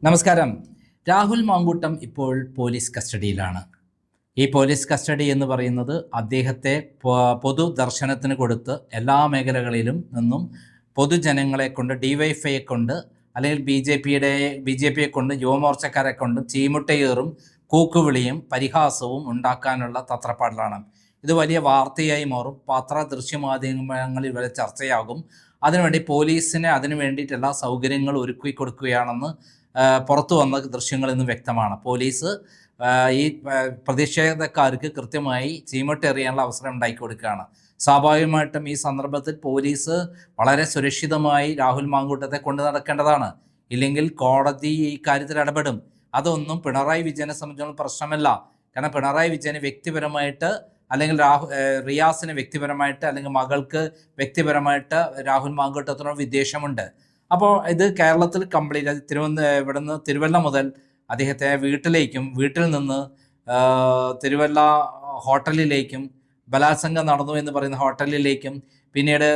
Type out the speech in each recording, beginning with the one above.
നമസ്കാരം. രാഹുൽ മാങ്കൂട്ടം ഇപ്പോൾ പോലീസ് കസ്റ്റഡിയിലാണ്. ഈ പോലീസ് കസ്റ്റഡി എന്ന് പറയുന്നത് അദ്ദേഹത്തെ പൊതുദർശനത്തിന് കൊടുത്ത് എല്ലാ മേഖലകളിലും നിന്നും പൊതുജനങ്ങളെ കൊണ്ട്, ഡിവൈഎഫ്ഐയെ കൊണ്ട്, അല്ലെങ്കിൽ ബി ജെ പിയെ കൊണ്ട്, യുവമോർച്ചക്കാരെ കൊണ്ട് ചീമുട്ടയേറും കൂക്കുവിളിയും പരിഹാസവും ഉണ്ടാക്കാനുള്ള തത്രപ്പാടിലാണ്. ഇത് വലിയ വാർത്തയായി മാറും. ദൃശ്യമാധ്യമങ്ങളിൽ വരെ ചർച്ചയാകും. അതിനുവേണ്ടി പോലീസിന് അതിനു വേണ്ടിയിട്ടുള്ള സൗകര്യങ്ങൾ ഒരുക്കി കൊടുക്കുകയാണെന്ന് പുറത്തു വന്ന ദൃശ്യങ്ങളിൽ നിന്ന് വ്യക്തമാണ്. പോലീസ് ഈ പ്രതിഷേധക്കാർക്ക് കൃത്യമായി ചീമട്ടെറിയാനുള്ള അവസരം ഉണ്ടാക്കി കൊടുക്കുകയാണ്. സ്വാഭാവികമായിട്ടും ഈ സന്ദർഭത്തിൽ പോലീസ് വളരെ സുരക്ഷിതമായി രാഹുൽ മാങ്കൂട്ടത്തെ കൊണ്ടു നടക്കേണ്ടതാണ്. ഇല്ലെങ്കിൽ കോടതി ഈ കാര്യത്തിൽ ഇടപെടും. അതൊന്നും പിണറായി വിജയനെ സംബന്ധിച്ചിടത്തോളം പ്രശ്നമല്ല. കാരണം പിണറായി വിജയന് വ്യക്തിപരമായിട്ട്, അല്ലെങ്കിൽ റിയാസിന് വ്യക്തിപരമായിട്ട്, അല്ലെങ്കിൽ മകൾക്ക് വ്യക്തിപരമായിട്ട് രാഹുൽ മാങ്കൂട്ടത്തിനോട് വിദ്വേഷമുണ്ട്. അപ്പോൾ ഇത് കേരളത്തിൽ കംപ്ലീറ്റ് ഇവിടുന്ന് തിരുവല്ല മുതൽ അദ്ദേഹത്തെ വീട്ടിൽ നിന്ന് തിരുവല്ല ഹോട്ടലിലേക്കും, ബലാത്സംഗം നടന്നു എന്ന് പറയുന്ന ഹോട്ടലിലേക്കും, പിന്നീട്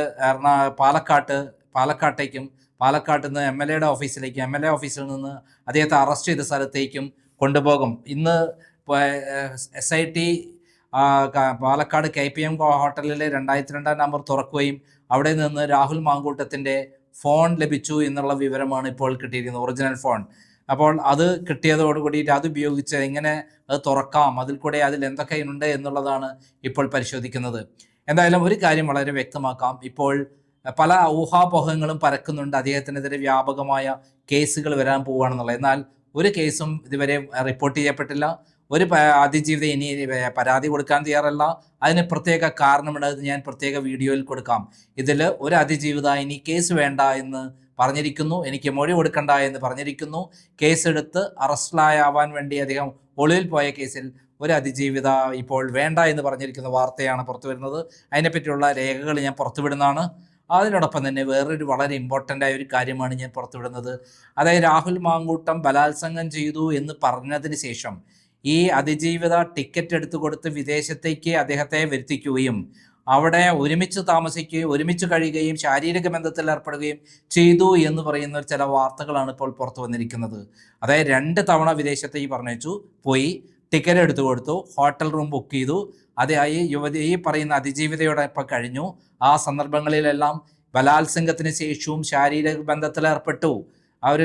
പാലക്കാട്ടേക്കും, പാലക്കാട്ട് നിന്ന് MLA ഓഫീസിൽ നിന്ന് അദ്ദേഹത്തെ അറസ്റ്റ് ചെയ്ത സ്ഥലത്തേക്കും കൊണ്ടുപോകും. ഇന്ന് SIT പാലക്കാട് KPM ഹോട്ടലിലെ 202 നമ്പർ തുറക്കുകയും അവിടെ നിന്ന് രാഹുൽ മാങ്കൂട്ടത്തിൻ്റെ ഫോൺ ലഭിച്ചു എന്നുള്ള വിവരമാണ് ഇപ്പോൾ കിട്ടിയിരിക്കുന്നത്, ഒറിജിനൽ ഫോൺ. അപ്പോൾ അത് കിട്ടിയതോടുകൂടിയിട്ട് അത് ഉപയോഗിച്ച് എങ്ങനെ അത് തുറക്കാം, അതിൽ എന്തൊക്കെ ഉണ്ട് എന്നുള്ളതാണ് ഇപ്പോൾ പരിശോധിക്കുന്നത്. എന്തായാലും ഒരു കാര്യം വളരെ വ്യക്തമാക്കാം. ഇപ്പോൾ പല ഊഹാപോഹങ്ങളും പരക്കുന്നുണ്ട്. അദ്ദേഹത്തിനെതിരെ വ്യാപകമായ കേസുകൾ വരാൻ പോവുകയാണെന്നുള്ളത്. എന്നാൽ ഒരു കേസും ഇതുവരെ റിപ്പോർട്ട് ചെയ്യപ്പെട്ടില്ല. ഒരു അതിജീവിത ഇനി പരാതി കൊടുക്കാൻ തയ്യാറല്ല. അതിന് പ്രത്യേക കാരണമുണ്ട്. ഞാൻ പ്രത്യേക വീഡിയോയിൽ കൊടുക്കാം. ഇതിൽ ഒരു അതിജീവിത ഇനി കേസ് വേണ്ട എന്ന് പറഞ്ഞിരിക്കുന്നു, എനിക്ക് മൊഴി കൊടുക്കണ്ട എന്ന് പറഞ്ഞിരിക്കുന്നു. കേസെടുത്ത് അറസ്റ്റിലാവാൻ വേണ്ടി അദ്ദേഹം ഒളിവിൽ പോയ കേസിൽ ഒരു അതിജീവിത ഇപ്പോൾ വേണ്ട എന്ന് പറഞ്ഞിരിക്കുന്ന വാർത്തയാണ് പുറത്തു വരുന്നത്. അതിനെപ്പറ്റിയുള്ള രേഖകൾ ഞാൻ പുറത്തുവിടുന്നതാണ്. അതിനോടൊപ്പം തന്നെ വേറൊരു വളരെ ഇമ്പോർട്ടൻ്റ് ആയ ഒരു കാര്യമാണ് ഞാൻ പുറത്തുവിടുന്നത്. അതായത് രാഹുൽ മാങ്കൂട്ടം ബലാത്സംഗം ചെയ്തു എന്ന് പറഞ്ഞതിന് ശേഷം ഈ അതിജീവിത ടിക്കറ്റ് എടുത്തു കൊടുത്ത് വിദേശത്തേക്ക് അദ്ദേഹത്തെ വരുത്തിക്കുകയും അവിടെ ഒരുമിച്ച് താമസിക്കുകയും ഒരുമിച്ച് കഴിയുകയും ശാരീരിക ബന്ധത്തിൽ ഏർപ്പെടുകയും ചെയ്തു എന്ന് പറയുന്ന ചില വാർത്തകളാണ് ഇപ്പോൾ പുറത്തു വന്നിരിക്കുന്നത്. അതായത് 2 തവണ വിദേശത്തേക്ക് പോയി, ടിക്കറ്റ് എടുത്തു കൊടുത്തു, ഹോട്ടൽ റൂം ബുക്ക് ചെയ്തു. ഈ പറയുന്ന അതിജീവിതയോടൊപ്പം കഴിഞ്ഞു. ആ സന്ദർഭങ്ങളിലെല്ലാം ബലാത്സംഗത്തിന് ശേഷവും ശാരീരിക ബന്ധത്തിലേർപ്പെട്ടു,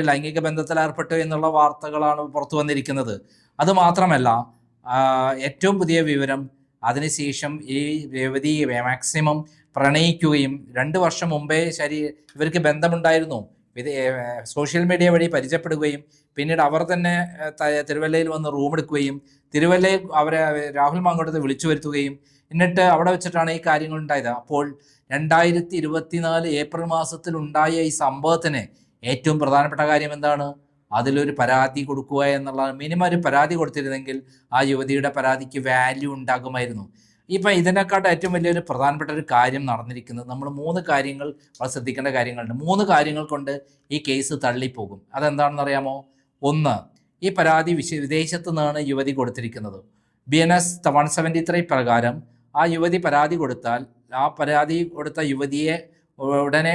ലൈംഗിക ബന്ധത്തിലേർപ്പെട്ടു എന്നുള്ള വാർത്തകളാണ് പുറത്തു വന്നിരിക്കുന്നത്. അതുമാത്രമല്ല, ഏറ്റവും പുതിയ വിവരം, അതിനുശേഷം ഈ യുവതിയെ മാക്സിമം പ്രണയിക്കുകയും 2 വർഷം മുമ്പേ ഇവർക്ക് ബന്ധമുണ്ടായിരുന്നു. സോഷ്യൽ മീഡിയ വഴി പരിചയപ്പെടുകയും പിന്നീട് അവർ തന്നെ തിരുവല്ലയിൽ വന്ന് റൂം എടുക്കുകയും തിരുവല്ലയിൽ രാഹുൽ മാങ്കൂട്ടത്തെ വിളിച്ചു വരുത്തുകയും എന്നിട്ട് അവിടെ വെച്ചിട്ടാണ് ഈ കാര്യങ്ങൾ ഉണ്ടായത്. അപ്പോൾ 2024 ഏപ്രിൽ മാസത്തിൽ ഉണ്ടായ ഈ സംഭവത്തിന് ഏറ്റവും പ്രധാനപ്പെട്ട കാര്യം എന്താണ്? അതിലൊരു പരാതി കൊടുക്കുക എന്നുള്ളതാണ്. മിനിമം ഒരു പരാതി കൊടുത്തിരുന്നെങ്കിൽ ആ യുവതിയുടെ പരാതിക്ക് വാല്യൂ ഉണ്ടാകുമായിരുന്നു. ഇപ്പം ഇതിനെക്കാട്ട് ഏറ്റവും വലിയൊരു പ്രധാനപ്പെട്ട ഒരു കാര്യം നടന്നിരിക്കുന്നത്, നമ്മൾ 3 കാര്യങ്ങൾ ശ്രദ്ധിക്കേണ്ട കാര്യങ്ങളുണ്ട്. 3 കാര്യങ്ങൾ കൊണ്ട് ഈ കേസ് തള്ളിപ്പോകും. അതെന്താണെന്ന് അറിയാമോ? 1, ഈ പരാതി വിദേശത്ത് നിന്നാണ് യുവതി കൊടുത്തിരിക്കുന്നത്. BNS 173 പ്രകാരം ആ യുവതി പരാതി കൊടുത്താൽ ആ പരാതി കൊടുത്ത യുവതിയെ ഉടനെ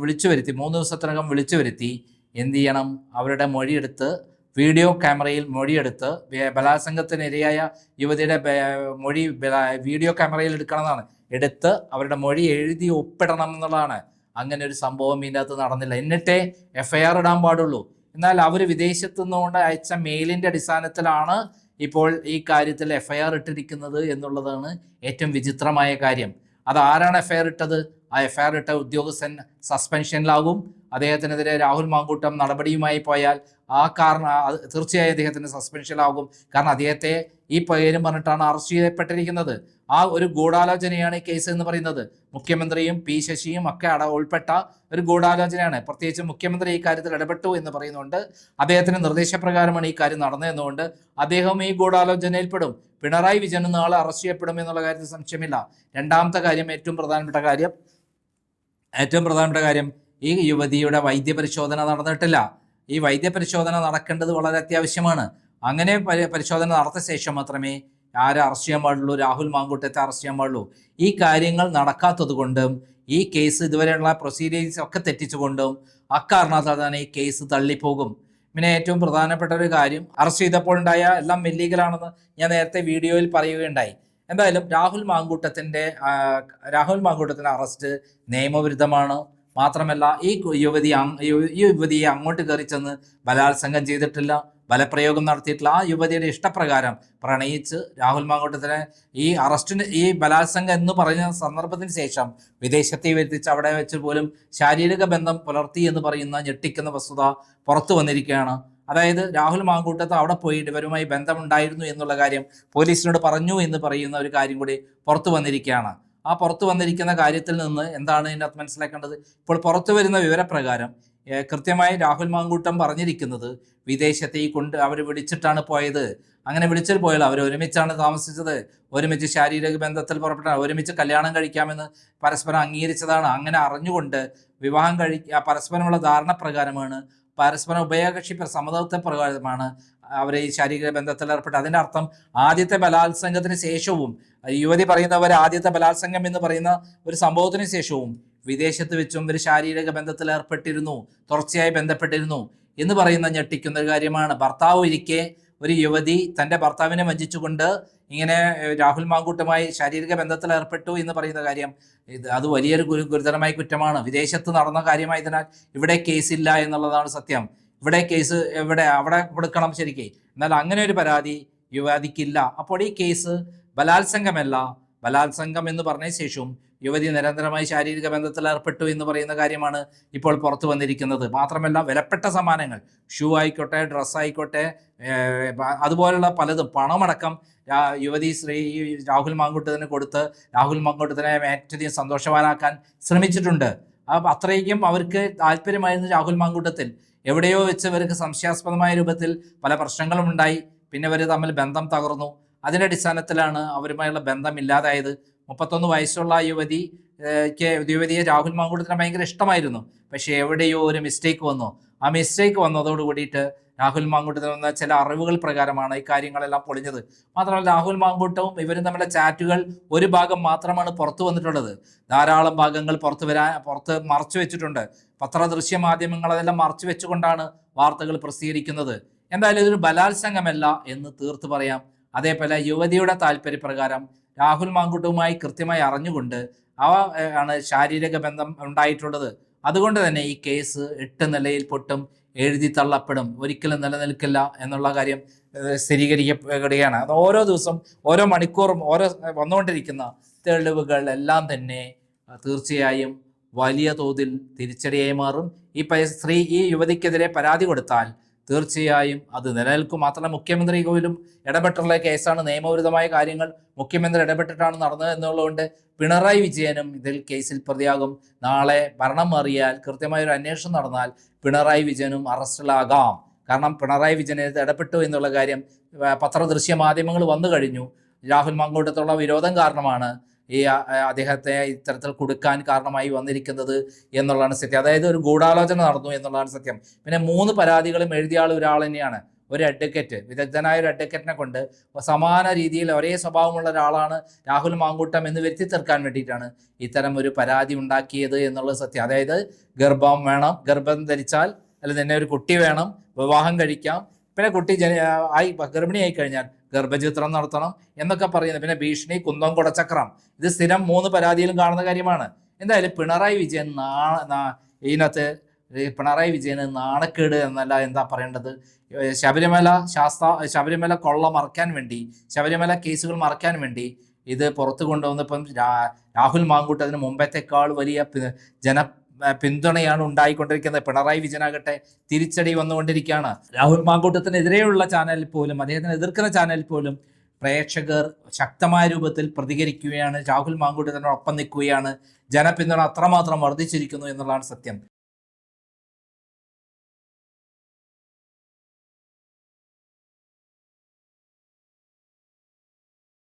വിളിച്ചു വരുത്തി, 3 ദിവസത്തിനകം വിളിച്ചു വരുത്തി എന്ത് ചെയ്യണം? അവരുടെ വീഡിയോ ക്യാമറയിൽ മൊഴിയെടുത്ത് ബലാത്സംഗത്തിനിരയായ യുവതിയുടെ മൊഴി വീഡിയോ ക്യാമറയിൽ എടുത്ത് അവരുടെ മൊഴി എഴുതി ഒപ്പിടണം എന്നുള്ളതാണ്. അങ്ങനെ ഒരു സംഭവം ഇതിൻ്റെ അകത്ത് നടന്നില്ല. എന്നിട്ടേ FIR ഇടാൻ പാടുള്ളൂ. എന്നാൽ അവർ വിദേശത്തു നിന്നുകൊണ്ട് അയച്ച മെയിലിൻ്റെ അടിസ്ഥാനത്തിലാണ് ഇപ്പോൾ ഈ കാര്യത്തിൽ FIR ഇട്ടിരിക്കുന്നത് എന്നുള്ളതാണ് ഏറ്റവും വിചിത്രമായ കാര്യം. അതാരാണ് FIR ഇട്ടത്? ആ FIR ഇട്ട ഉദ്യോഗസ്ഥൻ സസ്പെൻഷനിലാകും. അദ്ദേഹത്തിനെതിരെ രാഹുൽ മാങ്കൂട്ടം നടപടിയുമായി പോയാൽ തീർച്ചയായും അദ്ദേഹത്തിന് സസ്പെൻഷനിലാകും. കാരണം അദ്ദേഹത്തെ ഈ പേരും പറഞ്ഞിട്ടാണ് അറസ്റ്റ് ചെയ്യപ്പെട്ടിരിക്കുന്നത്. ആ ഒരു ഗൂഢാലോചനയാണ് ഈ കേസ് എന്ന് പറയുന്നത്. മുഖ്യമന്ത്രിയും P ശശിയും ഒക്കെ ഉൾപ്പെട്ട ഒരു ഗൂഢാലോചനയാണ്. പ്രത്യേകിച്ച് മുഖ്യമന്ത്രി ഈ കാര്യത്തിൽ ഇടപെട്ടു എന്ന് പറയുന്നുണ്ട്. അദ്ദേഹത്തിന്റെ നിർദ്ദേശപ്രകാരമാണ് ഈ കാര്യം നടന്നതെന്നുകൊണ്ട് അദ്ദേഹം ഈ ഗൂഢാലോചനയിൽപ്പെടും. പിണറായി വിജയൻ നാളെ അറസ്റ്റ് ചെയ്യപ്പെടും എന്നുള്ള കാര്യത്തിൽ സംശയമില്ല. രണ്ടാമത്തെ കാര്യം, ഏറ്റവും പ്രധാനപ്പെട്ട കാര്യം, ഈ യുവതിയുടെ വൈദ്യപരിശോധന നടന്നിട്ടില്ല. ഈ വൈദ്യപരിശോധന നടക്കേണ്ടത് വളരെ അത്യാവശ്യമാണ്. അങ്ങനെ പരിശോധന നടത്തിയ ശേഷം മാത്രമേ ആരെ അറസ്റ്റ് ചെയ്യാൻ പാടുള്ളൂ, രാഹുൽ മാങ്കൂട്ടത്തെ അറസ്റ്റ് ചെയ്യാൻ പാടുള്ളൂ. ഈ കാര്യങ്ങൾ നടക്കാത്തത് കൊണ്ടും ഈ കേസ് ഇതുവരെയുള്ള പ്രൊസീഡിങ്സ് ഒക്കെ തെറ്റിച്ചുകൊണ്ടും അക്കാരണത്താൽ തന്നെ ഈ കേസ് തള്ളിപ്പോകും. പിന്നെ ഏറ്റവും പ്രധാനപ്പെട്ട ഒരു കാര്യം, അറസ്റ്റ് ചെയ്തപ്പോൾ ഉണ്ടായ എല്ലാം ഇല്ലീഗലാണെന്ന് ഞാൻ നേരത്തെ വീഡിയോയിൽ പറയുകയുണ്ടായി. എന്തായാലും രാഹുൽ മാങ്കൂട്ടത്തിന്റെ അറസ്റ്റ് നിയമവിരുദ്ധമാണ്. മാത്രമല്ല ഈ യുവതിയെ അങ്ങോട്ട് കയറി ചെന്ന് ബലാത്സംഗം ചെയ്തിട്ടില്ല, ബലപ്രയോഗം നടത്തിയിട്ടില്ല. ആ യുവതിയുടെ ഇഷ്ടപ്രകാരം പ്രണയിച്ച് രാഹുൽ മാങ്കൂട്ടത്തിനെ ഈ ബലാത്സംഗം എന്ന് പറഞ്ഞ സന്ദർഭത്തിന് ശേഷം വിദേശത്തെ വരുത്തിച്ച് അവിടെ വെച്ച് പോലും ശാരീരിക ബന്ധം പുലർത്തി എന്ന് പറയുന്ന ഞെട്ടിക്കുന്ന വസ്തുത പുറത്തു വന്നിരിക്കുകയാണ്. അതായത് രാഹുൽ മാങ്കൂട്ടത്ത് അവിടെ പോയിട്ട് ഇവരുമായി ബന്ധമുണ്ടായിരുന്നു എന്നുള്ള കാര്യം പോലീസിനോട് പറഞ്ഞു എന്ന് പറയുന്ന ഒരു കാര്യം കൂടി പുറത്തു വന്നിരിക്കുകയാണ്. ആ പുറത്തു വന്നിരിക്കുന്ന കാര്യത്തിൽ നിന്ന് എന്താണ് ഇതിനകത്ത് മനസ്സിലാക്കേണ്ടത്? ഇപ്പോൾ പുറത്തു വരുന്ന വിവരപ്രകാരം കൃത്യമായി രാഹുൽ മാങ്കൂട്ടം പറഞ്ഞിരിക്കുന്നത് വിദേശത്തെ അവർ വിളിച്ചിട്ടാണ് പോയത്. അങ്ങനെ വിളിച്ചിട്ട് പോയാൽ അവർ ഒരുമിച്ചാണ് താമസിച്ചത്, ഒരുമിച്ച് ശാരീരിക ബന്ധത്തിൽ പുറപ്പെട്ടാണ്, ഒരുമിച്ച് കല്യാണം കഴിക്കാമെന്ന് പരസ്പരം അംഗീകരിച്ചതാണ്. അങ്ങനെ അറിഞ്ഞുകൊണ്ട് വിവാഹം പരസ്പരമുള്ള ധാരണ പ്രകാരമാണ്, പരസ്പരം ഉഭയകക്ഷി സമ്മതത്തെ പ്രകാരമാണ് അവരെ ഈ ശാരീരിക ബന്ധത്തിൽ ഏർപ്പെട്ടത്. അതിൻ്റെ അർത്ഥം ആദ്യത്തെ ബലാത്സംഗത്തിന് ശേഷവും, യുവതി പറയുന്നവർ ആദ്യത്തെ ബലാത്സംഗം എന്ന് പറയുന്ന ഒരു സംഭവത്തിന് ശേഷവും വിദേശത്ത് വെച്ചും ഒരു ശാരീരിക ബന്ധത്തിൽ ഏർപ്പെട്ടിരുന്നു, തുടർച്ചയായി ബന്ധപ്പെട്ടിരുന്നു എന്ന് പറയുന്ന ഞെട്ടിക്കുന്ന ഒരു കാര്യമാണ്. ഭർത്താവ് ഇരിക്കെ ഒരു യുവതി തൻ്റെ ഭർത്താവിനെ വഞ്ചിച്ചുകൊണ്ട് ഇങ്ങനെ രാഹുൽ മാങ്കൂട്ടുമായി ശാരീരിക ബന്ധത്തിൽ ഏർപ്പെട്ടു എന്ന് പറയുന്ന കാര്യം, അത് വലിയൊരു ഗുരുതരമായ കുറ്റമാണ്. വിദേശത്ത് നടന്ന കാര്യമായതിനാൽ ഇവിടെ കേസില്ല എന്നുള്ളതാണ് സത്യം. ഇവിടെ കേസ് അവിടെ കൊടുക്കണം ശരിക്കും. എന്നാൽ അങ്ങനെ ഒരു പരാതി യുവതിക്കില്ല. അപ്പോൾ ഈ കേസ് ബലാത്സംഗമല്ല. ബലാത്സംഗം എന്ന് പറഞ്ഞ ശേഷവും യുവതി നിരന്തരമായി ശാരീരിക ബന്ധത്തിൽ ഏർപ്പെട്ടു എന്ന് പറയുന്ന കാര്യമാണ് ഇപ്പോൾ പുറത്തു വന്നിരിക്കുന്നത്. മാത്രമല്ല വിലപ്പെട്ട സമ്മാനങ്ങൾ, ഷൂ ആയിക്കോട്ടെ, ഡ്രസ്സ് ആയിക്കോട്ടെ, അതുപോലുള്ള പലതും, പണമടക്കം യുവതി രാഹുൽ മാങ്കൂട്ടത്തിന് കൊടുത്ത് രാഹുൽ മാങ്കൂട്ടത്തിനെ ഏറ്റവും സന്തോഷവാനാക്കാൻ ശ്രമിച്ചിട്ടുണ്ട്. അത്രയ്ക്കും അവർക്ക് താല്പര്യമായിരുന്നു രാഹുൽ മാങ്കൂട്ടത്തിൽ. എവിടെയോ വെച്ച് ഇവർക്ക് സംശയാസ്പദമായ രൂപത്തിൽ പല പ്രശ്നങ്ങളും ഉണ്ടായി. പിന്നെ ഇവർ തമ്മിൽ ബന്ധം തകർന്നു. അതിൻ്റെ അടിസ്ഥാനത്തിലാണ് അവരുമായുള്ള ബന്ധം ഇല്ലാതായത്. 31 വയസ്സുള്ള യുവതിയെ രാഹുൽ മാങ്കൂട്ടത്തിന് ഭയങ്കര ഇഷ്ടമായിരുന്നു. പക്ഷേ എവിടെയോ ഒരു മിസ്റ്റേക്ക് വന്നു. ആ മിസ്റ്റേക്ക് വന്നതോട് കൂടിയിട്ട് രാഹുൽ മാങ്കൂട്ടത്തിന് വന്ന ചില അറിവുകൾ പ്രകാരമാണ് ഈ കാര്യങ്ങളെല്ലാം പൊളിഞ്ഞത്. മാത്രമല്ല രാഹുൽ മാങ്കൂട്ടവും ഇവരും തമ്മിലെ ചാറ്റുകൾ ഒരു ഭാഗം മാത്രമാണ് പുറത്തു വന്നിട്ടുള്ളത്. ധാരാളം ഭാഗങ്ങൾ പുറത്ത് മറച്ചു വെച്ചിട്ടുണ്ട്. ദൃശ്യ മാധ്യമങ്ങൾ അതെല്ലാം മറച്ചു വെച്ചുകൊണ്ടാണ് വാർത്തകൾ പ്രസിദ്ധീകരിക്കുന്നത്. എന്തായാലും ഇതൊരു ബലാത്സംഗമല്ല എന്ന് തീർത്ത് പറയാം. അതേപോലെ യുവതിയുടെ താല്പര്യപ്രകാരം രാഹുൽ മാങ്കൂട്ടവുമായി കൃത്യമായി അറിഞ്ഞുകൊണ്ട് ആണ് ശാരീരിക ബന്ധം ഉണ്ടായിട്ടുള്ളത്. അതുകൊണ്ട് തന്നെ ഈ കേസ് 8 നിലയിൽ പൊട്ടും, എഴുതി തള്ളപ്പെടും, ഒരിക്കലും നിലനിൽക്കില്ല എന്നുള്ള കാര്യം സ്ഥിരീകരിക്കപ്പെടുകയാണ്. അത് ഓരോ ദിവസം ഓരോ മണിക്കൂറും വന്നുകൊണ്ടിരിക്കുന്ന തെളിവുകൾ എല്ലാം തന്നെ തീർച്ചയായും വലിയ തോതിൽ തിരിച്ചടിയായി മാറും. ഈ യുവതിക്കെതിരെ പരാതി കൊടുത്താൽ തീർച്ചയായും അത് നിലനിൽക്കും. മാത്രമല്ല മുഖ്യമന്ത്രി പോലും ഇടപെട്ടുള്ള കേസാണ്, നിയമവിരുദ്ധമായ കാര്യങ്ങൾ മുഖ്യമന്ത്രി ഇടപെട്ടിട്ടാണ് നടന്നത് എന്നുള്ളതുകൊണ്ട് പിണറായി വിജയനും കേസിൽ പ്രതിയാകും. നാളെ ഭരണം മാറിയാൽ കൃത്യമായൊരു അന്വേഷണം നടന്നാൽ പിണറായി വിജയനും അറസ്റ്റിലാകാം. കാരണം പിണറായി വിജയനെതിരെ ഇടപെട്ടു എന്നുള്ള കാര്യം ദൃശ്യ മാധ്യമങ്ങൾ വന്നു കഴിഞ്ഞു. രാഹുൽ മാങ്കൂട്ടത്തുള്ള വിരോധം കാരണമാണ് അദ്ദേഹത്തെ ഇത്തരത്തിൽ കൊടുക്കാൻ കാരണമായി വന്നിരിക്കുന്നത് എന്നുള്ളതാണ് സത്യം. അതായത് ഒരു ഗൂഢാലോചന നടന്നു എന്നുള്ളതാണ് സത്യം. പിന്നെ 3 പരാതികളും എഴുതിയ ഒരാൾ തന്നെയാണ്, ഒരു അഡ്വക്കേറ്റ്, വിദഗ്ധനായ ഒരു അഡ്വക്കേറ്റിനെ കൊണ്ട് സമാന രീതിയിൽ ഒരേ സ്വഭാവമുള്ള ഒരാളാണ് രാഹുൽ മാങ്കൂട്ടം എന്ന് വരുത്തി തീർക്കാൻ വേണ്ടിയിട്ടാണ് ഇത്തരം ഒരു പരാതി ഉണ്ടാക്കിയത് എന്നുള്ളത് സത്യം. അതായത് ഗർഭം ധരിച്ചാൽ അല്ലെങ്കിൽ തന്നെ ഒരു കുട്ടി വേണം, വിവാഹം കഴിക്കാം, പിന്നെ കുട്ടി ഗർഭിണിയായി കഴിഞ്ഞാൽ ഗർഭചിത്രം നടത്തണം എന്നൊക്കെ പറയുന്നത്. പിന്നെ ഭീഷണി, കുന്തം, കുടച്ചക്രം, ഇത് സ്ഥിരം 3 പരാതിയിലും കാണുന്ന കാര്യമാണ്. എന്തായാലും പിണറായി വിജയന് നാണക്കേട് എന്നല്ല എന്താ പറയേണ്ടത്. ശബരിമല കൊള്ള മറക്കാൻ വേണ്ടി, ശബരിമല കേസുകൾ മറക്കാൻ വേണ്ടി ഇത് പുറത്തു കൊണ്ടുവന്നപ്പം രാഹുൽ മാങ്കൂട്ടത്തിന് മുമ്പത്തേക്കാൾ വലിയ പിന്തുണയാണ് ഉണ്ടായിക്കൊണ്ടിരിക്കുന്നത്. പിണറായി വിജയനാകട്ടെ തിരിച്ചടി വന്നുകൊണ്ടിരിക്കുകയാണ്. രാഹുൽ മാങ്കൂട്ടത്തിനെതിരെയുള്ള ചാനലിൽ പോലും, അദ്ദേഹത്തിനെ എതിർക്കുന്ന ചാനലിൽ പോലും പ്രേക്ഷകർ ശക്തമായ രൂപത്തിൽ പ്രതികരിക്കുകയാണ്, രാഹുൽ മാങ്കൂട്ടത്തിനോടൊപ്പം നിൽക്കുകയാണ്. ജനപിന്തുണ അത്രമാത്രം വർദ്ധിച്ചിരിക്കുന്നു എന്നുള്ളതാണ് സത്യം.